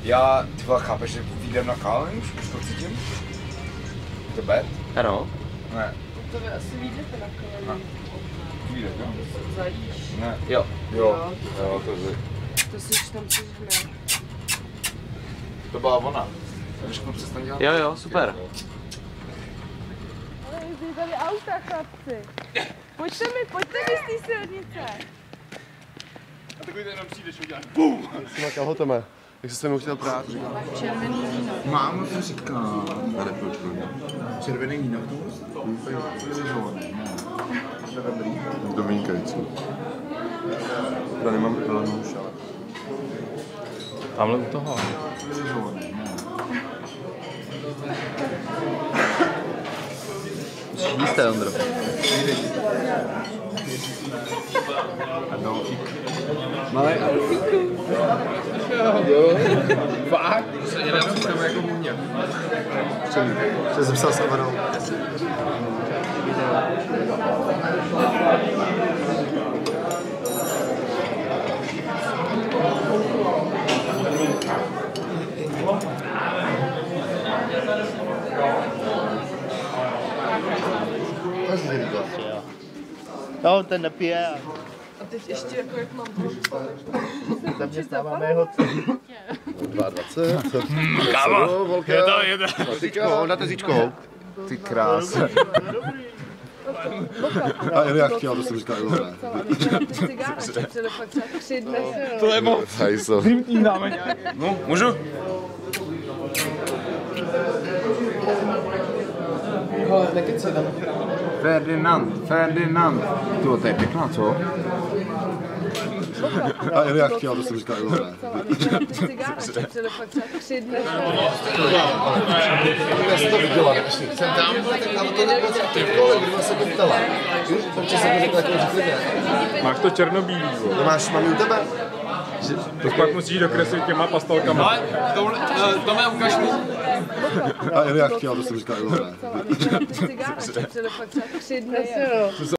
Já, ty vole, chápeš, že vyjdem na kámen už to cítím? Tebe? Ano. Ne. To vy asi vyjdete na kámen. Vyjde, jo? Zajíš. Ne. Jo. Jo, to je. To si už tam přižme. To byla ona. Trošku přestaň dělat. Jo, super. Ale jezdí tady auta, chlapci. Pojďte mi z té silnice. A takový to jenom přijdeš udělat BUM! Na kalhoteme. Jak jsi se mnou chtěl prát? Červený víno. Mámo to říká. Tady proč? Červený víno k tomu? To vynikající. Já nemám vypelenou šale. Tamhle u toho. Jste, Ondro. Malé Adolfíku. Jo. Fakt? Jeden příklad jako mě. Jsi se psal s Evanou. No, ten nepije. A teď ještě jako jak mám Zaměstnáváme jeho 22. Kámo, je to. Na tezíčko. Ty krása. A já chtěl, to jsem říkal, jo, ne. cigára, fakt třeba 3 dny. To je moc. Hajso. Tím dáme nějaké. No, můžu? Ferdinand. Ty to je pěkná, co? A já chtěl, to jsem říkal, jo, ne. Cigára, fakt třeba 3 dny. Já jsem to viděla, jsem tam, ale to nebylo ty vole, kdy se mě ptala. Protože jsem mi řekla, jako řekli ne. Máš to černobílý, vole. Máš mami u tebe? To pak musíš dokreslit těma pastelkama. Ale to mě ukaž mi. A já chtěl, to jsem říkal, jo, ne. Cigára, fakt třeba 3 dny.